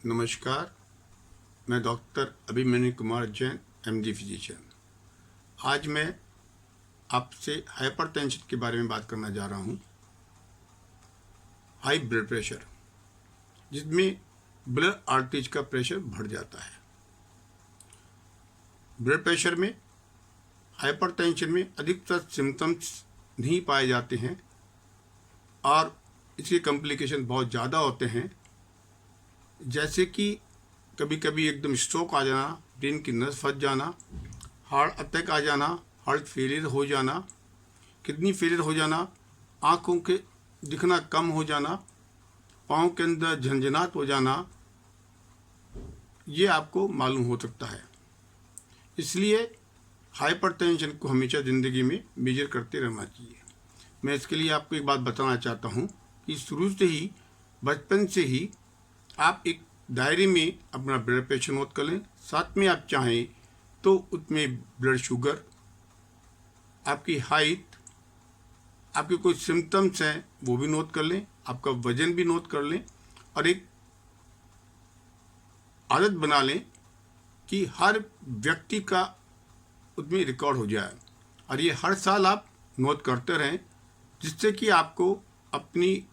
नमस्कार। मैं doctor Abhimanyu Kumar Jain, MD physician. आज मैं आपसे हाइपरटेंशन के बारे में बात करना जा रहा हूँ। हाई ब्लड प्रेशर, जिसमें ब्लड आर्टरीज का प्रेशर बढ़ जाता है। ब्लड प्रेशर में, हाइपरटेंशन में अधिकतर सिम्टम्स नहीं पाए जाते हैं और इसके कॉम्प्लिकेशन बहुत ज़्यादा होते हैं, जैसे कि कभी कभी एकदम स्ट्रोक आ जाना, ब्रेन की नस फंस जाना, हार्ट अटैक आ जाना, हार्ट फेलियर हो जाना, किडनी फेलियर हो जाना, आँखों के दिखना कम हो जाना, पाँव के अंदर झंझनाहट हो जाना, ये आपको मालूम हो सकता है। इसलिए हाइपरटेंशन को हमेशा ज़िंदगी में मेजर करते रहना चाहिए। मैं इसके लिए आपको एक बात बताना चाहता हूँ कि शुरू से ही, बचपन से ही आप एक डायरी में अपना ब्लड प्रेशर नोट कर लें। साथ में आप चाहें तो उसमें ब्लड शुगर, आपकी हाइट, आपके कोई सिम्टम्स हैं वो भी नोट कर लें, आपका वजन भी नोट कर लें और एक आदत बना लें कि हर व्यक्ति का उसमें रिकॉर्ड हो जाए और ये हर साल आप नोट करते रहें, जिससे कि आपको अपनी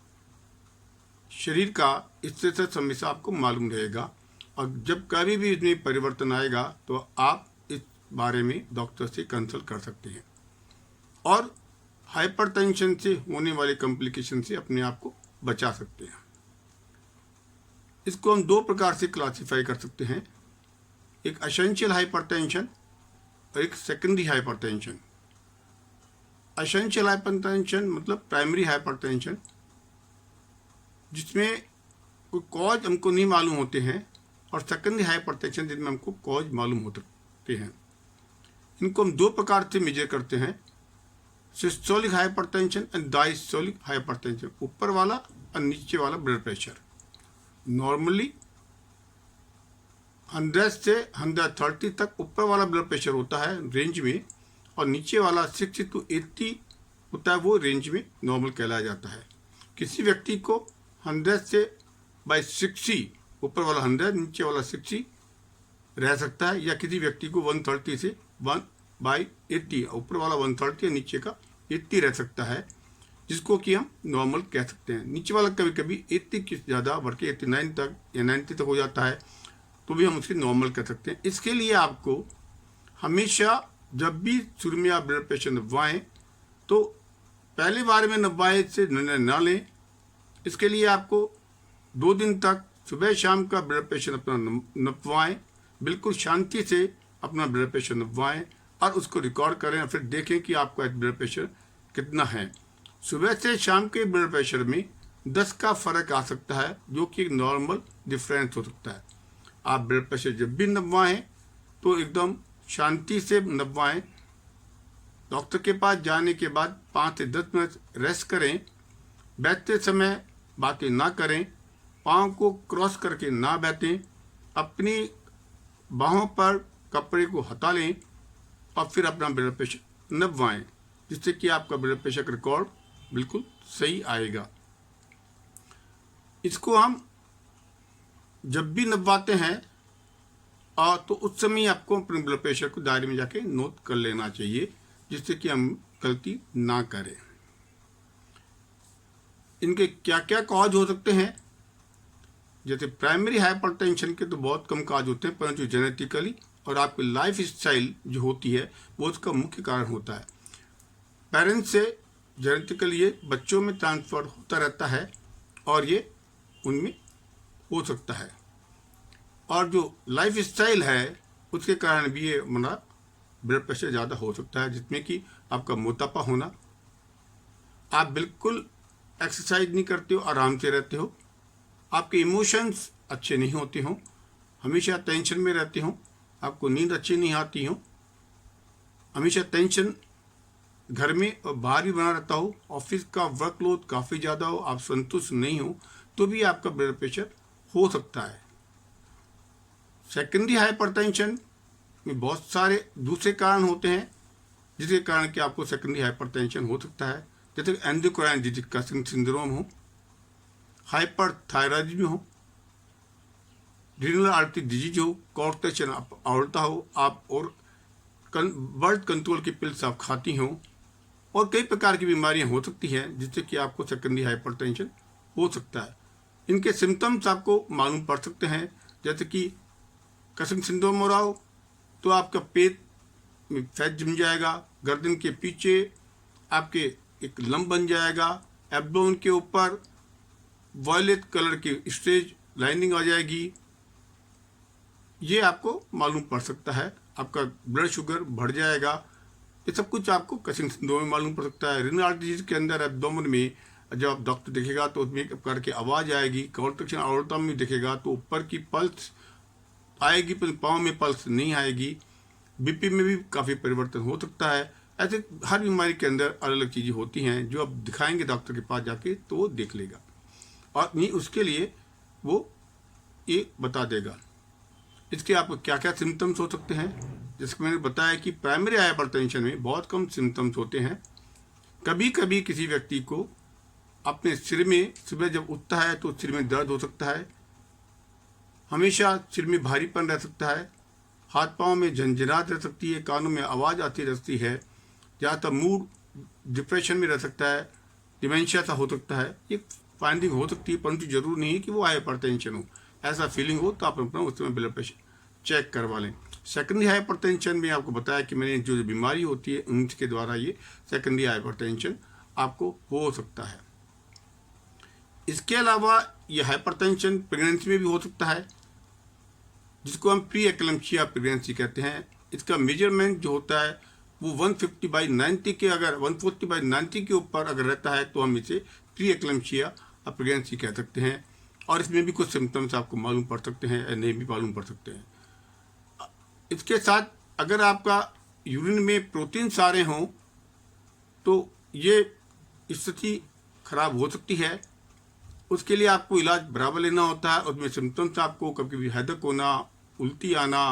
शरीर का स्टेटस हमेशा आपको मालूम रहेगा और जब कभी भी इसमें परिवर्तन आएगा तो आप इस बारे में डॉक्टर से कंसल्ट कर सकते हैं और हाइपरटेंशन से होने वाले कॉम्प्लिकेशन से अपने आप को बचा सकते हैं। इसको हम दो प्रकार से क्लासिफाई कर सकते हैं, एक एसेंशियल हाइपरटेंशन और एक सेकेंडरी हाइपरटेंशन। एसेंशियल हाइपरटेंशन मतलब प्राइमरी हाइपरटेंशन, जिसमें कोई कॉज हमको नहीं मालूम होते हैं, और सेकेंडरी हाइपरटेंशन जिसमें हमको कॉज मालूम होते हैं। इनको हम दो प्रकार से मेजर करते हैं, systolic hypertension and diastolic hypertension. ऊपर वाला और नीचे वाला ब्लड प्रेशर नॉर्मली 100 से 130 तक ऊपर वाला ब्लड प्रेशर होता है रेंज में, और नीचे वाला 60 to 80 होता है, वो रेंज में नॉर्मल कहलाया जाता है। किसी व्यक्ति को 100 से बाई 60, ऊपर वाला 100 नीचे वाला 60 रह सकता है, या किसी व्यक्ति को 130 से 1/80, ऊपर वाला 130 नीचे का 80 रह सकता है, जिसको कि हम नॉर्मल कह सकते हैं। नीचे वाला कभी कभी 80 की ज़्यादा बढ़ के 89 तक या 90 तक हो जाता है, तो भी हम उसकी नॉर्मल कह सकते हैं। इसके लिए आपको हमेशा जब भी शुरू में आप ब्लड प्रेशर नपवाएं तो पहली बार में नपवाए से निर्णय न लें। इसके लिए आपको 2 दिन तक सुबह शाम का ब्लड प्रेशर अपना नपवाएं, बिल्कुल शांति से अपना ब्लड प्रेशर नपवाएं और उसको रिकॉर्ड करें और फिर देखें कि आपका ब्लड प्रेशर कितना है। सुबह से शाम के ब्लड प्रेशर में 10 का फर्क आ सकता है, जो कि एक नॉर्मल डिफरेंस हो सकता है। आप ब्लड प्रेशर जब भी नपवाएं तो एकदम शांति से नपवाएं। डॉक्टर के पास जाने के बाद 5 से 10 मिनट रेस्ट करें। बैठते समय बातें ना करें, पाँव को क्रॉस करके ना बैठें, अपनी बाहों पर कपड़े को हटा लें और फिर अपना ब्लड प्रेशर नपवाएं, जिससे कि आपका ब्लड प्रेशर का रिकॉर्ड बिल्कुल सही आएगा। इसको हम जब भी नपवाते हैं तो उस समय आपको अपने ब्लड प्रेशर को डायरी में जाके नोट कर लेना चाहिए, जिससे कि हम गलती ना करें। इनके क्या क्या कॉज हो सकते हैं, जैसे प्राइमरी हाइपरटेंशन के तो बहुत कम कॉज होते हैं, परंतु जेनेटिकली और आपकी लाइफ स्टाइल जो होती है वो उसका मुख्य कारण होता है। पेरेंट्स से जेनेटिकली ये बच्चों में ट्रांसफर होता रहता है और ये उनमें हो सकता है, और जो लाइफ स्टाइल है उसके कारण भी ये हमारा ब्लड प्रेशर ज़्यादा हो सकता है, जिसमें कि आपका मोटापा होना, आप बिल्कुल एक्सरसाइज नहीं करते हो, आराम से रहते हो, आपके इमोशंस अच्छे नहीं होते हो, हमेशा टेंशन में रहते हो, आपको नींद अच्छी नहीं आती हो, हमेशा टेंशन घर में और बाहर भी बना रहता हो, ऑफिस का वर्कलोड काफ़ी ज़्यादा हो, आप संतुष्ट नहीं हो, तो भी आपका ब्लड प्रेशर हो सकता है। सेकेंडरी हाइपरटेंशन में बहुत सारे दूसरे कारण होते हैं, जिसके कारण कि आपको सेकेंडरी हाइपरटेंशन हो सकता है, जैसे एंडोक्राइन डिस्कशन सिंड्रोम हो, हाइपरथायराइडिज्म हो, रीनल आर्टरी डिजीज हो, कॉर्टेशन आवर्ता हो, आप और ब्लड कंट्रोल की पिल्स आप खाती हो, और कई प्रकार की बीमारियां हो सकती हैं जिससे कि आपको सेकेंडरी हाइपरटेंशन हो सकता है। इनके सिम्टम्स आपको मालूम पड़ सकते हैं, जैसे कि कसिंग सिंड्रोम हो रहा हो तो आपका पेट में फैट जम जाएगा, गर्दन के पीछे आपके एक लंप बन जाएगा, एब्डोमेन के ऊपर वॉयलेट कलर की स्टेज लाइनिंग आ जाएगी, ये आपको मालूम पड़ सकता है। आपका ब्लड शुगर बढ़ जाएगा, ये सब कुछ आपको कसिंग सिंड्रोम में मालूम पड़ सकता है। रीनल आर्टरी डिजीज के अंदर एब्डोमेन में जब आप डॉक्टर देखेगा तो उसमें एक प्रकार की आवाज़ आएगी। कॉन्ट्रैक्शन आवर्ता में देखेगा तो ऊपर की पल्स आएगी पर पाँव में पल्स नहीं आएगी। बीपी में भी काफ़ी परिवर्तन हो सकता है। ऐसे हर बीमारी के अंदर अलग अलग चीज़ें होती हैं जो आप दिखाएंगे डॉक्टर के पास जाके तो वो देख लेगा और नहीं उसके लिए वो ये बता देगा। इसके आपको क्या क्या सिम्टम्स हो सकते हैं, जैसे मैंने बताया कि प्राइमरी हाइपरटेंशन में बहुत कम सिम्टम्स होते हैं। कभी कभी किसी व्यक्ति को अपने सिर में सुबह जब उठता है तो सिर में दर्द हो सकता है, हमेशा सिर में भारीपन रह सकता है, हाथ पांव में झंझनाहट रह सकती है, कानों में आवाज़ आती रहती है, ज़्यादातर मूड डिप्रेशन में रह सकता है, डिमेंशिया सा हो सकता है। ये फाइंडिंग हो सकती है, परंतु जरूर नहीं है कि वो हाइपरटेंशन हो। ऐसा फीलिंग हो तो आप अपना उस समय ब्लड प्रेशर चेक करवा लें। सेकेंडरी हाइपरटेंशन में आपको बताया कि मैंने जो बीमारी होती है उनके द्वारा ये सेकेंडरी हाइपरटेंशन आपको हो सकता है। इसके अलावा ये हाइपरटेंशन प्रेगनेंसी में भी हो सकता है, जिसको हम प्री एक्लेम्पसिया प्रेगनेंसी कहते हैं। इसका मेजरमेंट जो होता है वो 150/90 के, अगर 140/90 के ऊपर अगर रहता है तो हम इसे प्री एक्लेम्पसिया प्रेगनेंसी कह सकते हैं। और इसमें भी कुछ सिम्टम्स आपको मालूम पड़ सकते हैं या नहीं भी मालूम पड़ सकते हैं। इसके साथ अगर आपका यूरिन में प्रोटीन सारे हों तो ये स्थिति खराब हो सकती है। उसके लिए आपको इलाज बराबर लेना होता है। उसमें सिम्टम्स आपको कभी कभी हेडेक होना, उल्टी आना,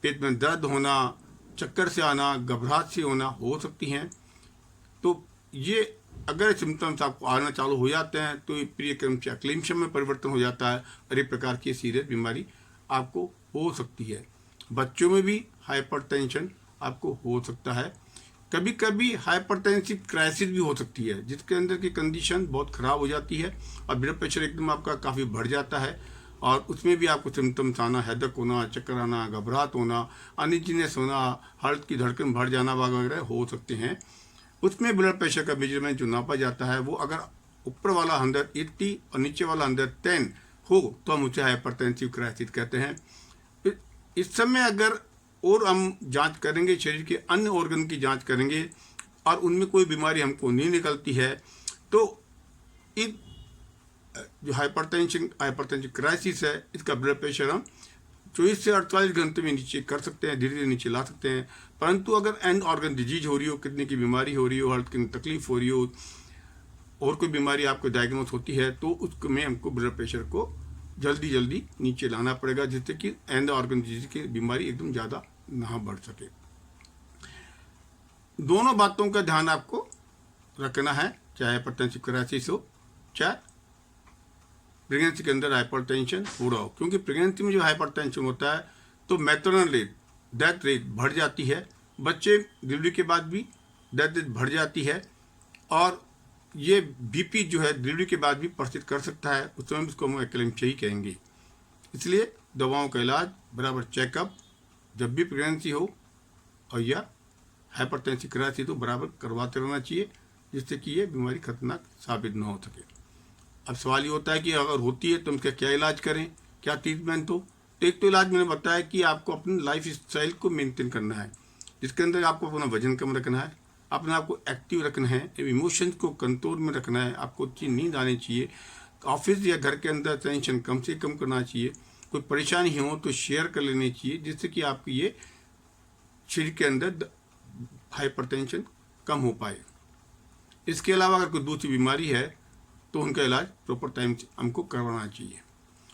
पेट में दर्द होना, चक्कर से आना, घबराहट से होना हो सकती हैं। तो ये अगर सिम्टम्स आपको आना चालू हो जाते हैं तो ये प्री एक्लेम्पसिया में परिवर्तन हो जाता है और एक प्रकार की सीरियस बीमारी आपको हो सकती है। बच्चों में भी हाइपरटेंशन आपको हो सकता है। कभी कभी हाइपरटेंसिव क्राइसिस भी हो सकती है, जिसके अंदर की कंडीशन बहुत ख़राब हो जाती है और ब्लड प्रेशर एकदम आपका काफ़ी बढ़ जाता है और उसमें भी आपको सिम्टम्स आना, हेडेक होना, चक्कर आना, घबराहट होना, अनइजीनेस होना, हार्ट की धड़कन बढ़ जाना वगैरह हो सकते हैं। उसमें ब्लड प्रेशर का मेजरमेंट जो नापा जाता है वो अगर ऊपर वाला 180 और नीचे वाला 110 हो तो हम उसे हाइपरटेंसिव क्राइसिस कहते हैं। इस समय अगर और हम जांच करेंगे, शरीर के अन्य ऑर्गन की जांच करेंगे और उनमें कोई बीमारी हमको नहीं निकलती है तो इस जो हाइपरटेंशन क्राइसिस है इसका ब्लड प्रेशर हम 24 से 48 घंटे में नीचे कर सकते हैं, धीरे धीरे नीचे ला सकते हैं। परंतु अगर एंड ऑर्गन डिजीज हो रही हो, किडनी की बीमारी हो रही हो, हार्ट की तकलीफ हो रही हो और कोई बीमारी आपको डायग्नोस होती है तो उसमें हमको ब्लड प्रेशर को जल्दी जल्दी नीचे लाना पड़ेगा, जिससे कि एंड ऑर्गन डिजीज की बीमारी एकदम ज़्यादा ना बढ़ सके। दोनों बातों का ध्यान आपको रखना है, चाहे हाइपरटेंसिव क्राइसिस हो चाहे प्रेगनेंसी के अंदर हाइपरटेंशन हो रहा हो। क्योंकि प्रेगनेंसी में जो हाइपरटेंशन होता है तो मैटरनल रेट, डेथ रेट बढ़ जाती है, बच्चे डिलीवरी के बाद भी डेथ रेट बढ़ जाती है और ये बीपी जो है डिलीवरी के बाद भी प्रस्तुत कर सकता है। उस समय उसको हम एक्लेम्पसिया ही कहेंगे। इसलिए दवाओं का इलाज, बराबर चेकअप जब भी प्रेगनेंसी हो और या हाइपरटेंसिव क्राइसिस तो बराबर करवाते रहना चाहिए, जिससे कि ये बीमारी खतरनाक साबित न हो सके। अब सवाल ये होता है कि अगर होती है तो उसका क्या इलाज करें, क्या ट्रीटमेंट हो। तो एक तो इलाज मैंने बताया कि आपको अपनी लाइफ स्टाइल को मेंटेन करना है, जिसके अंदर आपको अपना वजन कम रखना है, अपने आप को एक्टिव रखना है, इमोशंस को कंट्रोल में रखना है, आपको अच्छी नींद आनी चाहिए, ऑफिस या घर के अंदर टेंशन कम से कम करना चाहिए, कोई परेशानी हो तो शेयर कर लेनी चाहिए, जिससे कि आपकी ये शरीर के अंदर हाइपरटेंशन कम हो पाए। इसके अलावा अगर कोई दूसरी बीमारी है तो उनका इलाज प्रॉपर टाइम से हमको करवाना चाहिए।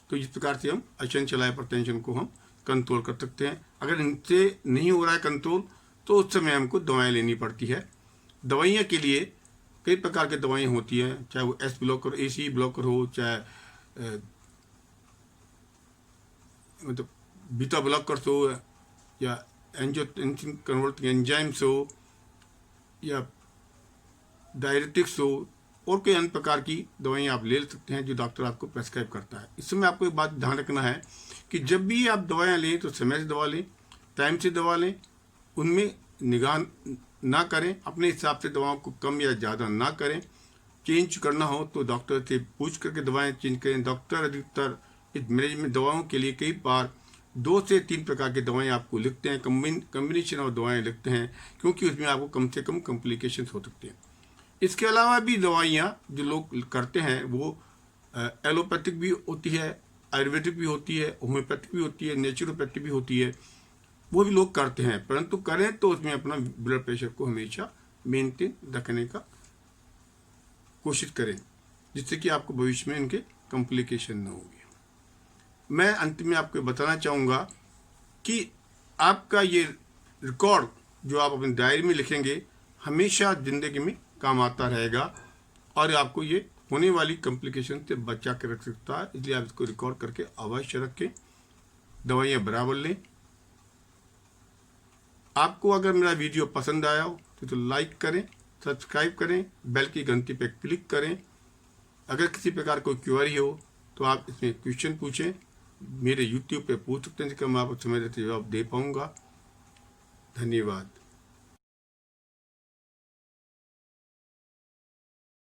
तो इस प्रकार से हम एसेंशियल हाइपरटेंशन को हम कंट्रोल कर सकते हैं। अगर इनसे नहीं हो रहा है कंट्रोल तो उस समय हमको दवाएं लेनी पड़ती है। दवाइयाँ के लिए कई प्रकार की दवाइयाँ होती हैं, चाहे वो एस ब्लॉकर, एसी ब्लॉकर हो, चाहे मतलब बीटा ब्लॉकर्स हो या एंजियोटेंसिन कन्वर्टिंग एंजाइम्स हो या डायरेटिक्स हो और कोई अन्य प्रकार की दवाइयाँ आप ले सकते हैं जो डॉक्टर आपको प्रेस्क्राइब करता है। इस समय आपको एक बात ध्यान रखना है कि जब भी आप दवाइयाँ लें तो समय से दवा लें, टाइम से दवा लें, उनमें निगाह ना करें, अपने हिसाब से दवाओं को कम या ज़्यादा ना करें। चेंज करना हो तो डॉक्टर से पूछ करके दवाएं चेंज करें। डॉक्टर अधिकतर इस मरीज में दवाओं के लिए कई बार 2 से 3 प्रकार की दवाएं आपको लिखते हैं, कम्बिनेशन ऑफ दवाएं लिखते हैं, क्योंकि उसमें आपको कम से कम कॉम्प्लिकेशंस हो सकते हैं। इसके अलावा भी दवाइयाँ जो लोग करते हैं वो एलोपैथिक भी होती है, आयुर्वेदिक भी होती है, होम्योपैथिक भी होती है, नेचुरोपैथिक भी होती है, वो भी लोग करते हैं। परंतु करें तो उसमें अपना ब्लड प्रेशर को हमेशा मेंटेन रखने का कोशिश करें, जिससे कि आपको भविष्य में इनके कॉम्प्लिकेशन न होंगे। मैं अंत में आपको बताना चाहूँगा कि आपका ये रिकॉर्ड जो आप अपनी डायरी में लिखेंगे हमेशा ज़िंदगी में काम आता रहेगा और आपको ये होने वाली कॉम्प्लिकेशन से बचा के रख सकता है। इसलिए आप इसको रिकॉर्ड करके अवश्य रखें, दवाइयाँ बराबर लें। आपको अगर मेरा वीडियो पसंद आया हो तो लाइक करें, सब्सक्राइब करें, बेल की घंटी पर क्लिक करें। अगर किसी प्रकार कोई क्वेरी हो तो आप इसमें क्वेश्चन पूछें, मेरे YouTube पे पूछ सकते हैं, जिसका मैं आपको समय देते जवाब दे पाऊँगा। धन्यवाद।